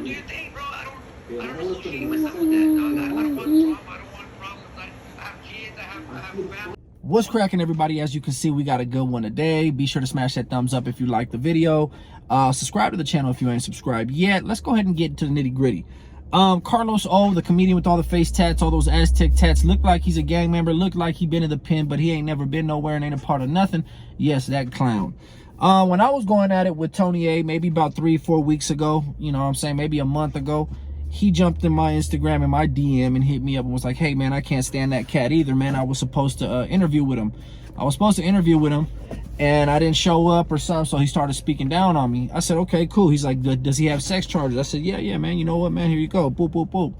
do your thing, bro. I don't associate myself with that, dog. I don't want drama. I don't want problems. I have kids. I have family. What's cracking, everybody? As you can see, we got a good one today. Be sure to smash that thumbs up if you like the video. Subscribe to the channel if you ain't subscribed yet. Let's go ahead and get into the nitty gritty. Carlos O, the comedian with all the face tats, all those Aztec tats, looked like he's a gang member, looked like he been in the pen, but he ain't never been nowhere and ain't a part of nothing. Yes, that clown. When I was going at it with Tony A, maybe about 3-4 weeks ago, you know what I'm saying, maybe a month ago, he jumped in my Instagram and my DM and hit me up and was like, hey, man, I can't stand that cat either, man. I was supposed to interview with him. And I didn't show up or something, so he started speaking down on me. I said, okay, cool. He's like, does he have sex charges? I said, yeah, man. You know what, man? Here you go. Boop, boop, boop.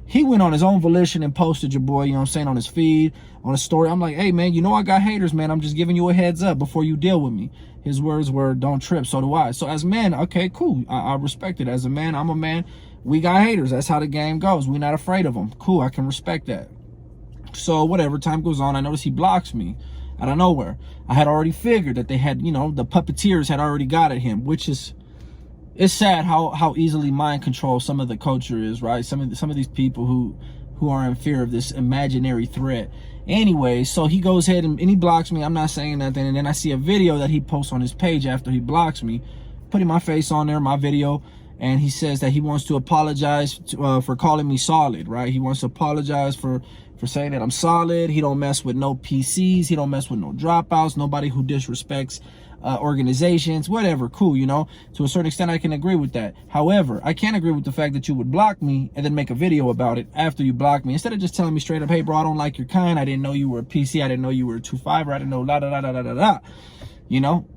He went on his own volition and posted your boy, you know what I'm saying, on his feed, on his story. I'm like, hey, man, you know I got haters, man. I'm just giving you a heads up before you deal with me. His words were, don't trip. So do I. So as men, okay, cool. I respect it. As a man, I'm a man. We got haters. That's how the game goes. We're not afraid of them. Cool, I can respect that. So whatever, time goes on. I notice he blocks me out of nowhere. I had already figured that they had, you know, the puppeteers had already got at him, which is, it's sad how easily mind control some of the culture is, right? Some of these people who are in fear of this imaginary threat. Anyway, so he goes ahead and he blocks me. I'm not saying nothing. And then I see a video that he posts on his page after he blocks me, putting my face on there, my video. And he says that he wants to apologize for calling me solid, right? He wants to apologize for saying that I'm solid. He don't mess with no PCs. He don't mess with no dropouts, nobody who disrespects organizations, whatever. Cool, you know, to a certain extent, I can agree with that. However, I can't agree with the fact that you would block me and then make a video about it after you block me, instead of just telling me straight up, hey, bro, I don't like your kind. I didn't know you were a PC. I didn't know you were a 2.5, or I didn't know la. You know,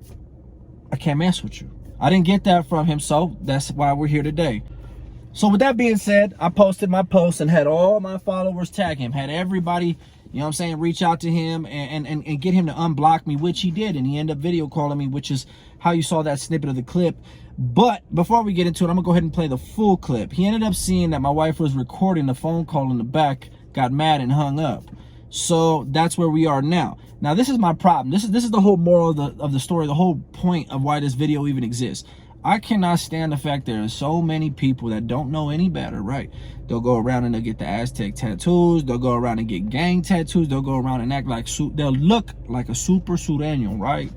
I can't mess with you. I didn't get that from him, so that's why we're here today. So with that being said, I posted my post and had all my followers tag him, had everybody, you know what I'm saying, reach out to him and get him to unblock me, which he did. And he ended up video calling me, which is how you saw that snippet of the clip. But before we get into it, I'm gonna go ahead and play the full clip. He ended up seeing that my wife was recording the phone call in the back, got mad and hung up. So that's where we are now. Now, this is my problem. This is the whole moral of the story, the whole point of why this video even exists. I cannot stand the fact there are so many people that don't know any better, right? They'll go around and they'll get the Aztec tattoos. They'll go around and get gang tattoos. They'll go around and act like, they'll look like a super sureño, right?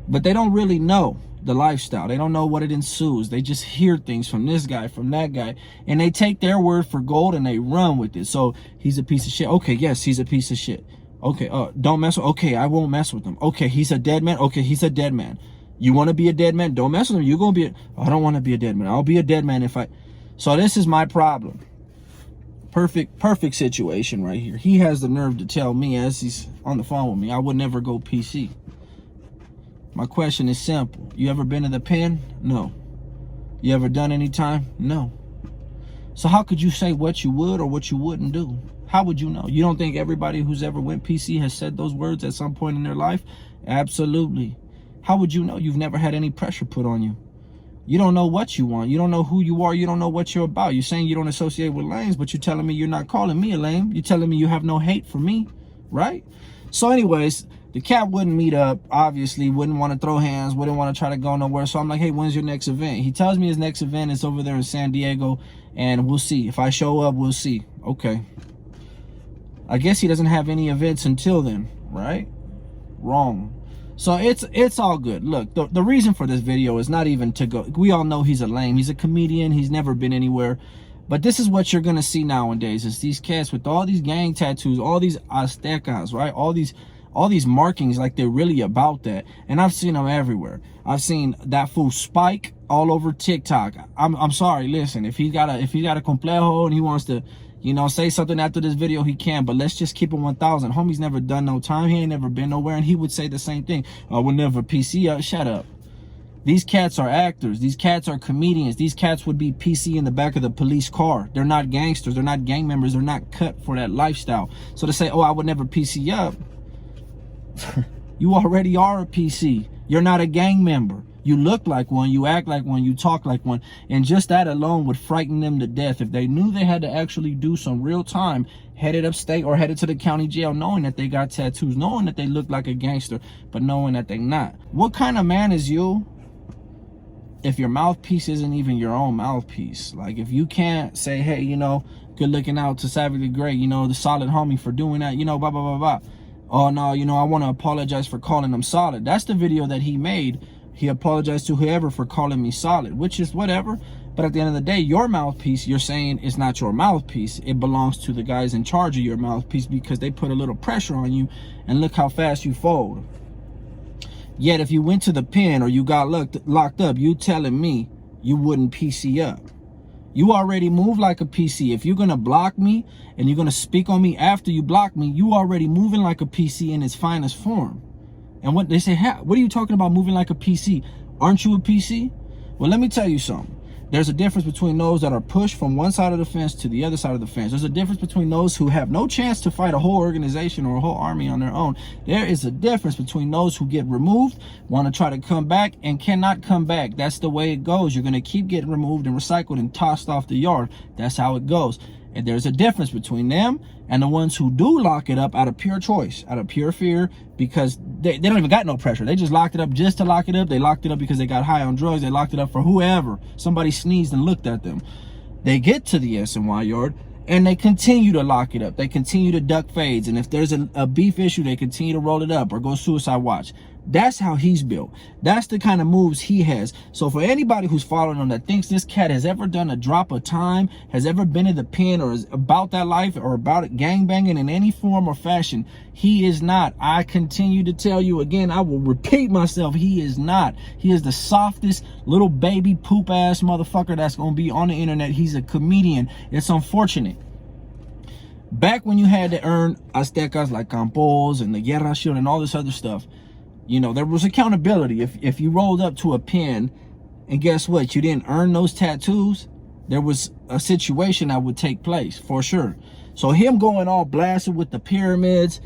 But they don't really know the lifestyle. They don't know what it ensues. They just hear things from this guy, from that guy, and they take their word for gold and they run with it. So he's a piece of shit. Okay, yes, he's a piece of shit. Okay, don't mess with, okay, I won't mess with him. Okay, he's a dead man. Okay, he's a dead man. You want to be a dead man? Don't mess with him. You're going to be I don't want to be a dead man. I'll be a dead man if I... So this is my problem. Perfect situation right here. He has the nerve to tell me as he's on the phone with me, I would never go PC. My question is simple. You ever been to the pen? No. You ever done any time? No. So how could you say what you would or what you wouldn't do? How would you know? You don't think everybody who's ever went PC has said those words at some point in their life? Absolutely. How would you know? You've never had any pressure put on you. You don't know what you want. You don't know who you are. You don't know what you're about. You're saying you don't associate with lames, but you're telling me you're not calling me a lame. You're telling me you have no hate for me, right? So anyways, the cat wouldn't meet up, obviously, wouldn't want to throw hands, wouldn't want to try to go nowhere. So I'm like, hey, when's your next event? He tells me his next event is over there in San Diego, and we'll see. If I show up, we'll see. Okay. I guess he doesn't have any events until then, right? Wrong. So it's all good. Look, the reason for this video is not even to go. We all know he's a lame. He's a comedian. He's never been anywhere. But this is what you're going to see nowadays. Is these cats with all these gang tattoos, all these aztecas, right? All these markings like they're really about that. And I've seen them everywhere. I've seen that fool Spike all over TikTok. I'm sorry. Listen, if he's got a complejo and he wants to, you know, say something after this video, he can. But let's just keep it 1,000. Homie's never done no time. He ain't never been nowhere. And he would say the same thing. We'll never PC. Shut up. These cats are actors. These cats are comedians. These cats would be PC in the back of the police car. They're not gangsters. They're not gang members. They're not cut for that lifestyle. So to say, oh, I would never PC up. You already are a PC. You're not a gang member. You look like one, you act like one, you talk like one. And just that alone would frighten them to death. If they knew they had to actually do some real time, headed upstate or headed to the county jail, knowing that they got tattoos, knowing that they look like a gangster, but knowing that they're not. What kind of man is you if your mouthpiece isn't even your own mouthpiece, like if you can't say, hey, you know, good looking out to Savage Great, you know, the solid homie for doing that, you know, blah, blah, blah, blah. Oh, no, you know, I want to apologize for calling him solid. That's the video that he made. He apologized to whoever for calling me solid, which is whatever. But at the end of the day, your mouthpiece, you're saying is not your mouthpiece. It belongs to the guys in charge of your mouthpiece because they put a little pressure on you, and look how fast you fold. Yet if you went to the pen or you got locked up, you telling me you wouldn't PC up. You already move like a PC. If you're going to block me and you're going to speak on me after you block me, you already moving like a PC in its finest form. And what they say, what are you talking about moving like a PC? Aren't you a PC? Well, let me tell you something. There's a difference between those that are pushed from one side of the fence to the other side of the fence. There's a difference between those who have no chance to fight a whole organization or a whole army on their own. There is a difference between those who get removed, want to try to come back, and cannot come back. That's the way it goes. You're going to keep getting removed and recycled and tossed off the yard. That's how it goes. And there's a difference between them and the ones who do lock it up out of pure choice, out of pure fear, because they don't even got no pressure. They just locked it up just to lock it up. They locked it up because they got high on drugs. They locked it up for whoever. Somebody sneezed and looked at them. They get to the SNY yard and they continue to lock it up. They continue to duck fades. And if there's a beef issue, they continue to roll it up or go suicide watch. That's how he's built. That's the kind of moves he has. So for anybody who's following him that thinks this cat has ever done a drop of time, has ever been in the pen or is about that life or about it gangbanging in any form or fashion, he is not. I continue to tell you again, I will repeat myself, he is not. He is the softest little baby poop ass motherfucker that's going to be on the internet. He's a comedian. It's unfortunate. Back when you had to earn Aztecas like Campos and the Guerra Shield and all this other stuff, you know, there was accountability. If you rolled up to a pen and guess what? You didn't earn those tattoos, there was a situation that would take place for sure. So him going all blasted with the pyramids,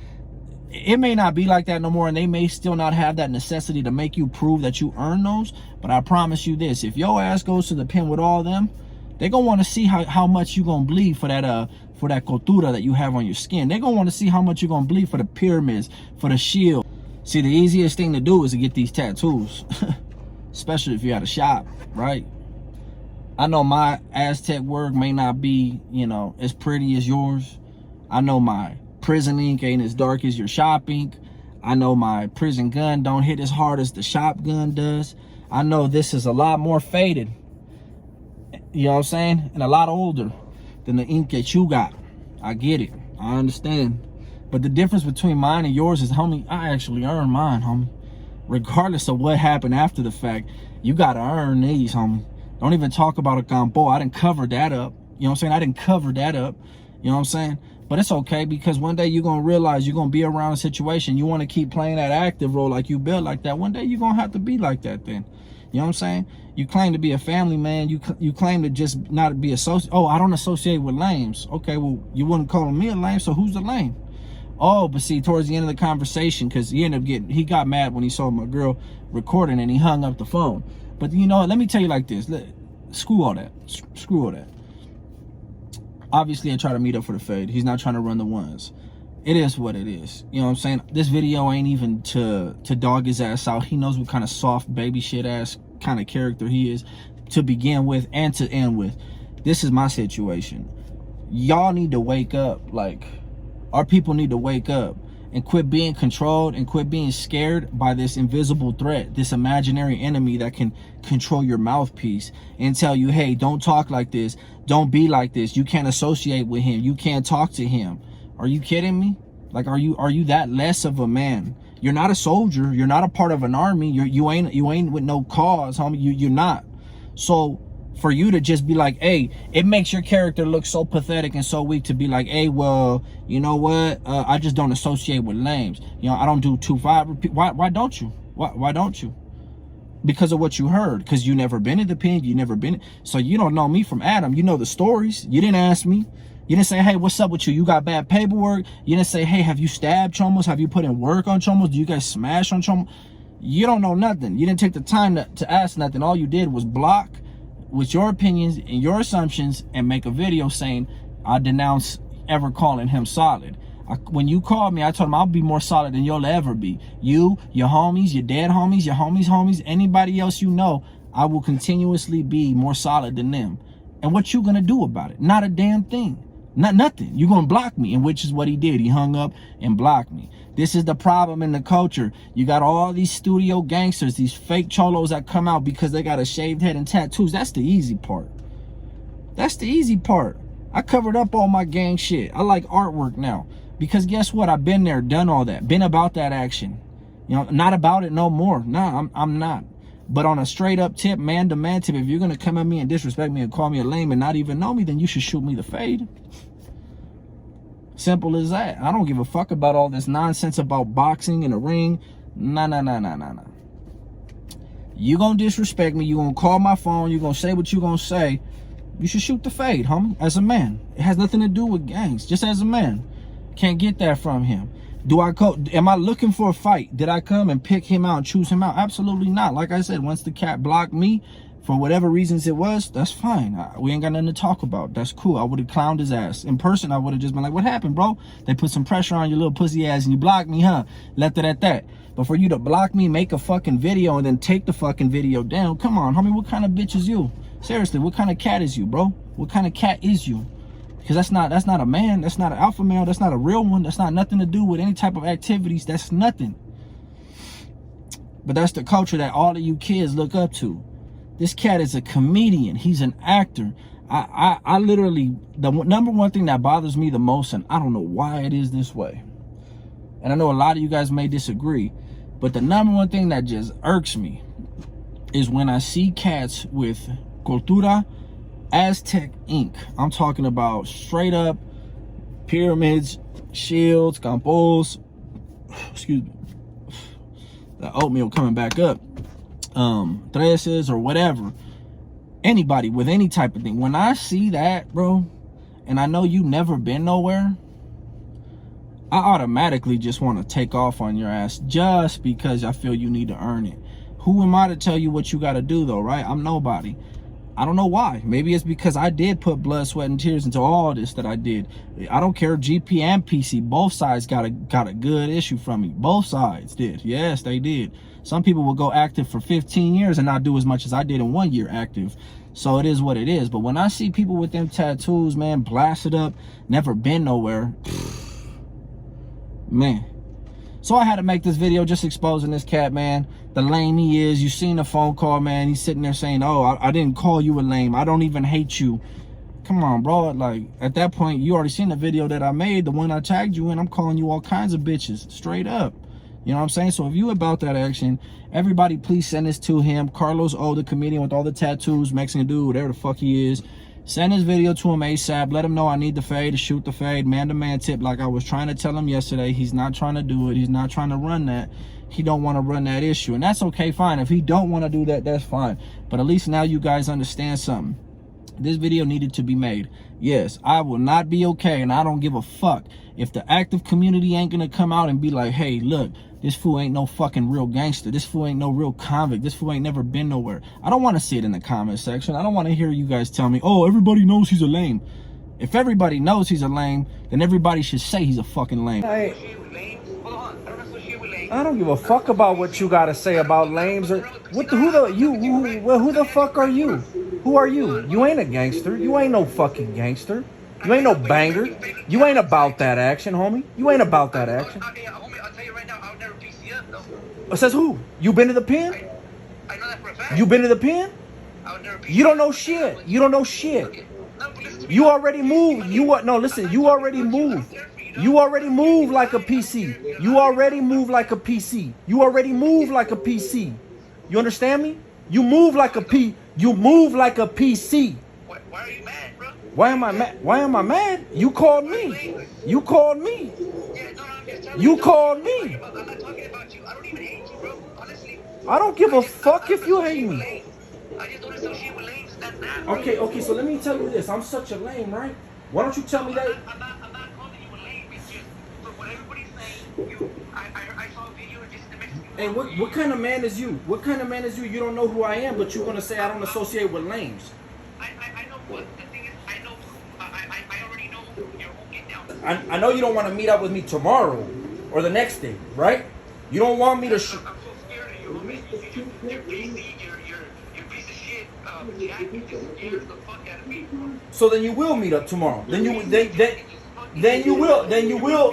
it may not be like that no more, and they may still not have that necessity to make you prove that you earn those. But I promise you this, if your ass goes to the pen with all them, they're going to want to see how much you're going to bleed for that cultura that you have on your skin. They're going to want to see how much you're going to bleed for the pyramids, for the shield. See, the easiest thing to do is to get these tattoos, especially if you're at a shop, right? I know my Aztec work may not be, you know, as pretty as yours. I know my prison ink ain't as dark as your shop ink. I know my prison gun don't hit as hard as the shop gun does. I know this is a lot more faded, you know what I'm saying? And a lot older than the ink that you got. I get it. I understand. But the difference between mine and yours is, homie, I actually earned mine, homie. Regardless of what happened after the fact, you got to earn these, homie. Don't even talk about a Campo. I didn't cover that up. You know what I'm saying? I didn't cover that up. You know what I'm saying? But it's okay, because one day you're going to realize you're going to be around a situation. You want to keep playing that active role like you built like that. One day you're going to have to be like that then. You know what I'm saying? You claim to be a family man. You claim to just not be associated. Oh, I don't associate with lames. Okay, well, you wouldn't call me a lame, so who's the lame? Oh, but see, towards the end of the conversation, because he got mad when he saw my girl recording and he hung up the phone. But you know what? Let me tell you like this. Screw all that. Screw all that. Obviously, I try to meet up for the fade. He's not trying to run the ones. It is what it is. You know what I'm saying? This video ain't even to dog his ass out. He knows what kind of soft baby shit ass kind of character he is to begin with and to end with. This is my situation. Y'all need to wake up. Like, our people need to wake up and quit being controlled and quit being scared by this invisible threat, this imaginary enemy that can control your mouthpiece and tell you, hey, don't talk like this. Don't be like this. You can't associate with him. You can't talk to him. Are you kidding me? Like, are you that less of a man? You're not a soldier. You're not a part of an army. You ain't with no cause, homie. You're not. So for you to just be like, hey, it makes your character look so pathetic and so weak to be like, hey, well, you know what? I just don't associate with lames. You know, I don't do 2-5. Why don't you? Why don't you? Because of what you heard. Because you never been in the pen. You never been. So you don't know me from Adam. You know the stories. You didn't ask me. You didn't say, hey, what's up with you? You got bad paperwork. You didn't say, hey, have you stabbed Chomos? Have you put in work on Chomos? Do you guys smash on Chomos? You don't know nothing. You didn't take the time to ask nothing. All you did was block with your opinions and your assumptions and make a video saying, I denounce ever calling him solid. When you called me, I told him I'll be more solid than you'll ever be. You, your homies, your dead homies, your homies, anybody else you know, I will continuously be more solid than them. And what you gonna do about it? Not a damn thing. Nothing. You're gonna block me, and which is what he did. He hung up and blocked me. This is the problem in the culture. You got all these studio gangsters, these fake cholos that come out because they got a shaved head and tattoos. That's the easy part. That's the easy part. I covered up all my gang shit. I like artwork now. Because guess what? I've been there, done all that, been about that action. You know, not about it no more. Nah, I'm not. But on a straight up tip, man to man tip, if you're gonna come at me and disrespect me and call me a lame and not even know me, then you should shoot me the fade. Simple as that. I don't give a fuck about all this nonsense about boxing in a ring. Nah. You gonna disrespect me, you gonna call my phone, you gonna say what you gonna say. You should shoot the fade, homie, as a man. It has nothing to do with gangs, just as a man. Can't get that from him. Am I looking for a fight? Did I come and pick him out and choose him out? Absolutely not. Like I said, once the cat blocked me, for whatever reasons it was, that's fine. We ain't got nothing to talk about. That's cool. I would have clowned his ass. In person, I would have just been like, what happened, bro? They put some pressure on your little pussy ass and you blocked me, huh? Left it at that. But for you to block me, make a fucking video, and then take the fucking video down, come on, homie, what kind of bitch is you? Seriously, what kind of cat is you, bro? What kind of cat is you? Because that's not a man. That's not an alpha male. That's not a real one. That's not nothing to do with any type of activities. That's nothing. But that's the culture that all of you kids look up to. This cat is a comedian. He's an actor. I literally, the number one thing that bothers me the most, and I don't know why it is this way, and I know a lot of you guys may disagree, but the number one thing that just irks me is when I see cats with Cultura Aztec ink. I'm talking about straight up pyramids, shields, campos, excuse me, the oatmeal coming back up, treses or whatever, anybody with any type of thing. When I see that, bro, and I know you never been nowhere, I automatically just want to take off on your ass just because I feel you need to earn it. Who am I to tell you what you got to do though, right? I'm nobody. I don't know why. Maybe it's because I did put blood, sweat, and tears into all this that I did. I don't care. GP and PC, both sides got a good issue from me. Both sides did. Yes, they did. Some people will go active for 15 years and not do as much as I did in 1 year active. So it is what it is. But when I see people with them tattoos, man, blasted up, never been nowhere, man. So I had to make this video just exposing this cat, man. The lame he is. You seen the phone call, man. He's sitting there saying, oh, I didn't call you a lame. I don't even hate you. Come on, bro. Like, at that point, you already seen the video that I made, the one I tagged you in. I'm calling you all kinds of bitches, straight up. You know what I'm saying? So if you about that action, everybody please send this to him. Carlos O, the comedian with all the tattoos, Mexican dude, whatever the fuck he is. Send this video to him ASAP. Let him know I need the fade to shoot the fade. Man-to-man tip, like I was trying to tell him yesterday. He's not trying to do it. He's not trying to run that. He don't want to run that issue. And that's okay, fine. If he don't want to do that, that's fine. But at least now you guys understand something. This video needed to be made. Yes, I will not be okay, and I don't give a fuck if the active community ain't going to come out and be like, hey, look, this fool ain't no fucking real gangster. This fool ain't no real convict. This fool ain't never been nowhere. I don't want to see it in the comment section. I don't want to hear you guys tell me, oh, everybody knows he's a lame. If everybody knows he's a lame, then everybody should say he's a fucking lame. I don't give a fuck about what you got to say about lames. Or who the fuck are you? Who are you? You ain't a gangster. You ain't no fucking gangster. You ain't no banger. You ain't about that action, homie. You ain't about that action. It says who? You been to the pen? I know that for a fact. You been to the pen? You don't know shit. You don't know shit. You already moved. You already moved. You already moved like a PC. You already moved like a PC. You already moved like a PC. You understand me? You move like a P. You move like a PC. Why are you mad, bro? Why am I mad? Why am I mad? You called me. You called me. Yeah, no, I'm just telling You called me. I'm not talking about you. I don't even hate you, bro. Honestly. I don't give a fuck if you hate me. I just don't associate with lames. That's that. Okay, so let me tell you this. I'm such a lame, right? Why don't you tell me that? I'm not calling you a lame. It's just from what everybody's saying. I saw a video of just the Mexican. Hey, what kind of man is you? What kind of man is you? You don't know who I am, but you're gonna say I don't associate with lames. I know what the thing is. I know. I already know your whole get down. I know you don't want to meet up with me tomorrow or the next day, right? You don't want me to. I'm so scared of you, homie. You're busy. You're busy jacket just scares the fuck out of me, bro. So then you will meet up tomorrow. Then you will.